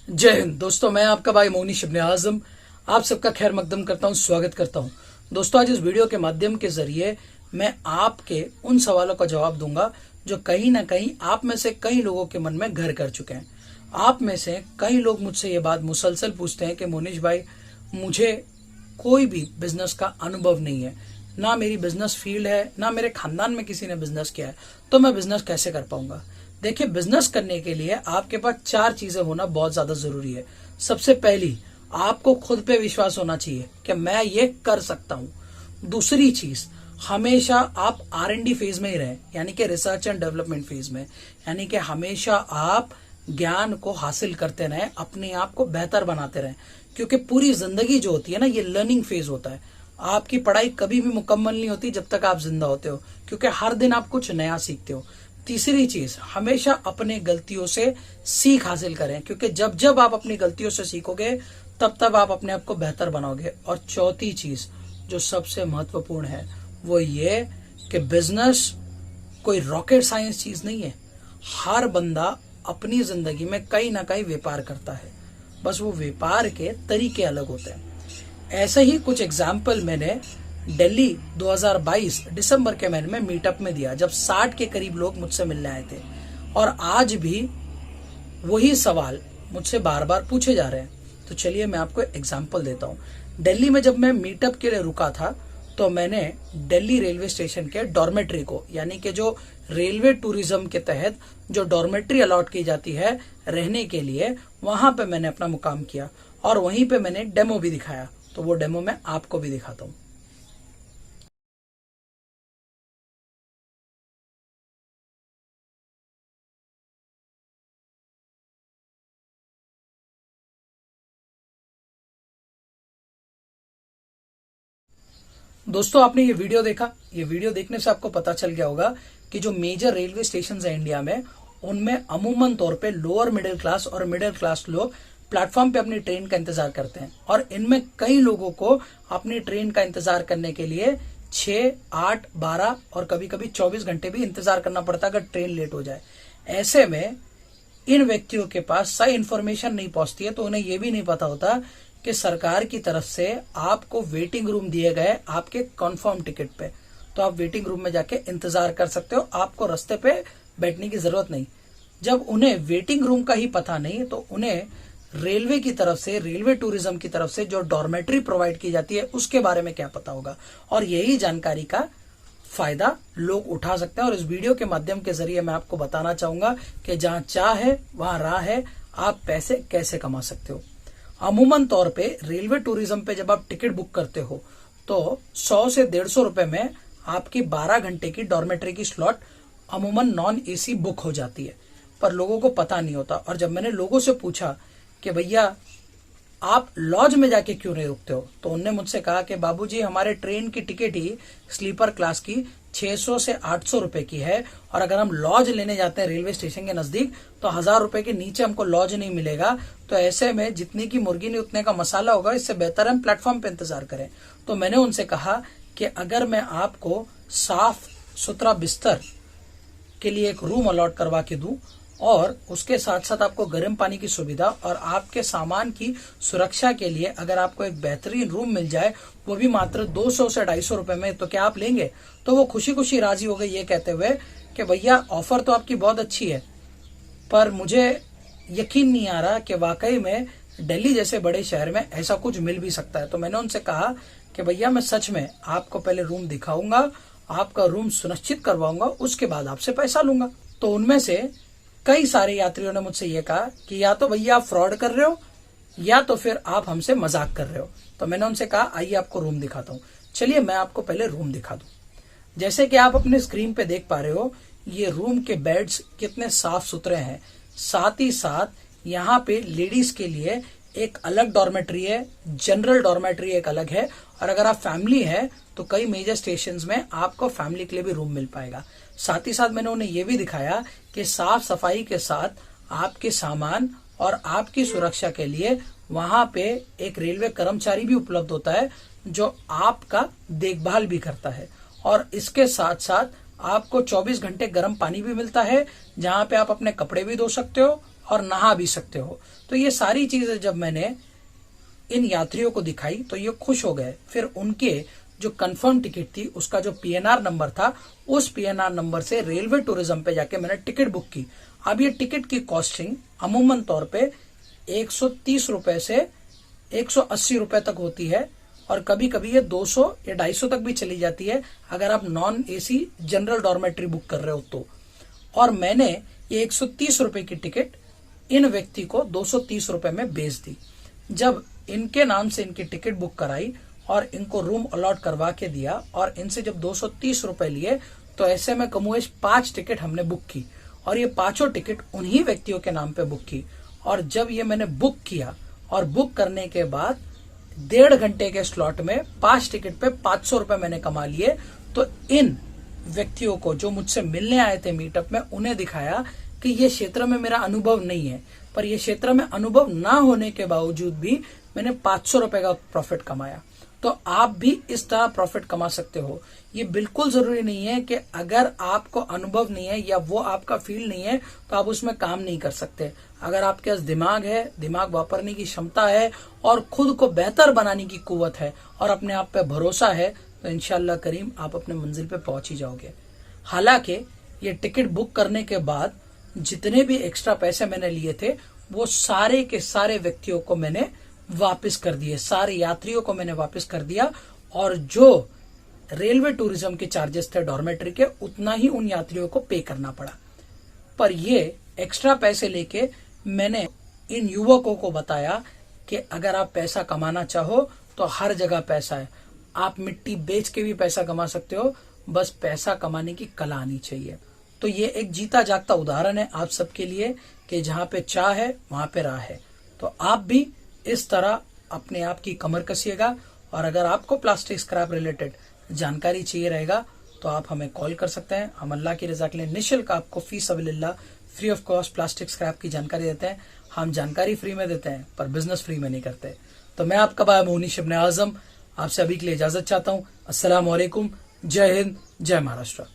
जय हिंद दोस्तों, मैं आपका भाई मोनीश इब्ने आजम आप सबका खैर मकदम करता हूं, स्वागत करता हूं। दोस्तों, आज इस वीडियो के माध्यम के जरिए मैं आपके उन सवालों का जवाब दूंगा जो कहीं ना कहीं आप में से कई लोगों के मन में घर कर चुके हैं। आप में से कई लोग मुझसे ये बात मुसलसल पूछते हैं कि मोनीश भाई, मुझे कोई भी बिजनेस का अनुभव नहीं है, ना मेरी बिजनेस फील्ड है, ना मेरे खानदान में किसी ने बिजनेस किया है, तो मैं बिजनेस कैसे कर पाऊंगा। देखिए, बिजनेस करने के लिए आपके पास 4 चीजें होना बहुत ज्यादा जरूरी है। सबसे पहली, आपको खुद पे विश्वास होना चाहिए कि मैं ये कर सकता हूं। दूसरी चीज, हमेशा आप R&D फेज में ही रहें, यानी कि रिसर्च एंड डेवलपमेंट फेज में, यानी कि हमेशा आप ज्ञान को हासिल करते रहें, अपने आप को बेहतर बनाते रहें, क्योंकि पूरी जिंदगी जो होती है ना, ये लर्निंग फेज होता है। आपकी पढ़ाई कभी भी मुकम्मल नहीं होती जब तक आप जिंदा होते हो, क्योंकि हर दिन आप कुछ नया सीखते हो। तीसरी चीज, हमेशा अपने गलतियों से सीख हासिल करें, क्योंकि जब जब आप अपनी गलतियों से सीखोगे तब तब आप अपने आप को बेहतर बनाओगे। और चौथी चीज जो सबसे महत्वपूर्ण है वो ये कि बिजनेस कोई रॉकेट साइंस चीज नहीं है। हर बंदा अपनी जिंदगी में कहीं ना कहीं व्यापार करता है, बस वो व्यापार के तरीके अलग होते हैं। ऐसे ही कुछ एग्जाम्पल मैंने दिल्ली 2022 दिसंबर के महीने में मीटअप में दिया, जब 60 के करीब लोग मुझसे मिलने आए थे। और आज भी वही सवाल मुझसे बार बार पूछे जा रहे हैं। तो चलिए मैं आपको एग्जाम्पल देता हूँ। दिल्ली में जब मैं मीटअप के लिए रुका था तो मैंने दिल्ली रेलवे स्टेशन के डॉर्मेट्री को, यानी कि जो रेलवे टूरिज्म के तहत जो डॉर्मेट्री अलॉट की जाती है रहने के लिए, वहां पे मैंने अपना मुकाम किया और वहीं पे मैंने डेमो भी दिखाया। तो वो डेमो मैं आपको भी दिखाता हूँ। दोस्तों, आपने ये वीडियो देखा, ये वीडियो देखने से आपको पता चल गया होगा कि जो मेजर रेलवे स्टेशन है इंडिया में, उनमें अमूमन तौर पे लोअर मिडिल क्लास और मिडिल क्लास लोग प्लेटफॉर्म पे अपनी ट्रेन का इंतजार करते हैं। और इनमें कई लोगों को अपनी ट्रेन का इंतजार करने के लिए 6, 8, 12 और कभी कभी 24 घंटे भी इंतजार करना पड़ता है अगर ट्रेन लेट हो जाए। ऐसे में इन व्यक्तियों के पास सही इंफॉर्मेशन नहीं पहुंचती है, तो उन्हें यह भी नहीं पता होता कि सरकार की तरफ से आपको वेटिंग रूम दिए गए आपके कंफर्म टिकट पे, तो आप वेटिंग रूम में जाके इंतजार कर सकते हो, आपको रास्ते पे बैठने की जरूरत नहीं। जब उन्हें वेटिंग रूम का ही पता नहीं तो उन्हें रेलवे की तरफ से, रेलवे टूरिज्म की तरफ से जो डॉर्मेट्री प्रोवाइड की जाती है उसके बारे में क्या पता होगा। और यही जानकारी का फायदा लोग उठा सकते हैं। और इस वीडियो के माध्यम के जरिए मैं आपको बताना चाहूंगा कि जहां चाह है वहां राह है, आप पैसे कैसे कमा सकते हो। अमूमन तौर पे रेलवे टूरिज्म पे जब आप टिकट बुक करते हो तो 100 से 150 रुपए में आपकी 12 घंटे की डॉर्मेट्री की स्लॉट अमूमन नॉन एसी बुक हो जाती है, पर लोगों को पता नहीं होता। और जब मैंने लोगों से पूछा कि भैया आप लॉज में जाके क्यों नहीं रुकते हो, तो उनने मुझसे कहा कि बाबूजी, हमारे ट्रेन की टिकट ही स्लीपर क्लास की 600 से 800 रुपए की है, और अगर हम लॉज लेने जाते हैं रेलवे स्टेशन के नजदीक तो 1000 रुपए के नीचे हमको लॉज नहीं मिलेगा। तो ऐसे में जितनी की मुर्गी नहीं उतने का मसाला होगा, इससे बेहतर हम प्लेटफॉर्म पे इंतजार करें। तो मैंने उनसे कहा कि अगर मैं आपको साफ सुथरा बिस्तर के लिए एक रूम अलॉट करवा के दूं और उसके साथ साथ आपको गर्म पानी की सुविधा और आपके सामान की सुरक्षा के लिए अगर आपको एक बेहतरीन रूम मिल जाए, वो भी मात्र 200 से 250 रुपए में, तो क्या आप लेंगे? तो वो खुशी खुशी राजी हो गए, ये कहते हुए कि भैया ऑफर तो आपकी बहुत अच्छी है, पर मुझे यकीन नहीं आ रहा कि वाकई में दिल्ली जैसे बड़े शहर में ऐसा कुछ मिल भी सकता है। तो मैंने उनसे कहा कि भैया, मैं सच में आपको पहले रूम दिखाऊंगा, आपका रूम सुनिश्चित करवाऊंगा, उसके बाद आपसे पैसा लूंगा। तो उनमें से कई सारे यात्रियों ने मुझसे ये कहा कि या तो भैया आप फ्रॉड कर रहे हो या तो फिर आप हमसे मजाक कर रहे हो। तो मैंने उनसे कहा, आइए आपको रूम दिखाता हूँ। चलिए मैं आपको पहले रूम दिखा दूं। जैसे कि आप अपने स्क्रीन पे देख पा रहे हो, ये रूम के बेड्स कितने साफ सुथरे हैं। साथ ही साथ यहाँ पे लेडीज के लिए एक अलग डॉर्मेट्री है, जनरल डॉर्मेट्री एक अलग है, और अगर आप फैमिली है तो कई मेजर स्टेशंस में आपको फैमिली के लिए भी रूम मिल पाएगा। साथ ही साथ मैंने उन्हें यह भी दिखाया कि साफ सफाई के साथ आपके सामान और आपकी सुरक्षा के लिए वहां पे एक रेलवे कर्मचारी भी उपलब्ध होता है जो आपका देखभाल भी करता है। और इसके साथ साथ आपको 24 घंटे गर्म पानी भी मिलता है, जहां पे आप अपने कपड़े भी धो सकते हो और नहा भी सकते हो। तो ये सारी चीजें जब मैंने इन यात्रियों को दिखाई तो ये खुश हो गए। फिर उनके जो कंफर्म टिकट थी उसका जो पीएनआर नंबर था, उस पीएनआर नंबर से रेलवे टूरिज्म पे जाके मैंने टिकट बुक की। अब ये टिकट की कॉस्टिंग अमूमन तौर पे 130 रुपए से 180 रुपए तक होती है, और कभी कभी ये 200 या 250 तक भी चली जाती है अगर आप non AC general dormitory book कर रहे हो तो। और मैंने ये 130 रुपए की टिकट इन व्यक्ति को 230 रुपए में बेच दी। जब इनके नाम से इनकी टिकट बुक कराई और इनको रूम अलॉट करवा के दिया और इनसे जब 230 रुपए लिए, तो ऐसे में कमोएश 5 टिकट हमने बुक की, और ये पांचों टिकट उन्हीं व्यक्तियों के नाम पे बुक की। और जब ये मैंने बुक किया और बुक करने के बाद 1.5 घंटे के स्लॉट में 5 टिकट पे 500 रुपए मैंने कमा लिए। तो इन व्यक्तियों को जो मुझसे मिलने आए थे मीटअप में, उन्हें दिखाया कि ये क्षेत्र में मेरा अनुभव नहीं है, पर ये क्षेत्र में अनुभव ना होने के बावजूद भी मैंने 500 रुपए का प्रॉफिट कमाया। तो आप भी इस तरह प्रॉफिट कमा सकते हो। ये बिल्कुल जरूरी नहीं है कि अगर आपको अनुभव नहीं है या वो आपका फील्ड नहीं है तो आप उसमें काम नहीं कर सकते। अगर आपके पास दिमाग है, दिमाग वापरने की क्षमता है और खुद को बेहतर बनाने की कुव्वत है और अपने आप पे भरोसा है, तो इंशाल्लाह करीम आप अपने मंजिल पे पहुंच ही जाओगे। हालांकि ये टिकट बुक करने के बाद जितने भी एक्स्ट्रा पैसे मैंने लिए थे वो सारे के सारे व्यक्तियों को मैंने वापस कर दिए, सारे यात्रियों को मैंने वापस कर दिया, और जो रेलवे टूरिज्म के चार्जेस थे डॉर्मेट्री के, उतना ही उन यात्रियों को पे करना पड़ा। पर ये एक्स्ट्रा पैसे लेके मैंने इन युवकों को बताया कि अगर आप पैसा कमाना चाहो तो हर जगह पैसा है। आप मिट्टी बेच के भी पैसा कमा सकते हो, बस पैसा कमाने की कला आनी चाहिए। तो ये एक जीता जागता उदाहरण है आप सबके लिए कि जहां पे चाह है वहां पे राह है। तो आप भी इस तरह अपने आप की कमर कसिएगा। और अगर आपको प्लास्टिक स्क्रैप रिलेटेड जानकारी चाहिए रहेगा तो आप हमें कॉल कर सकते हैं। हम अल्लाह की रजा के लिए निःशुल्क आपको फी सबिलिल्लाह free of cost plastic scrap की जानकारी देते हैं। हम जानकारी फ्री में देते हैं पर बिजनेस फ्री में नहीं करते। तो मैं आपका भाई मोहनीश इब्न आजम आपसे अभी के लिए इजाजत चाहता हूँ। अस्सलाम वालेकुम, जय हिंद, जय महाराष्ट्र।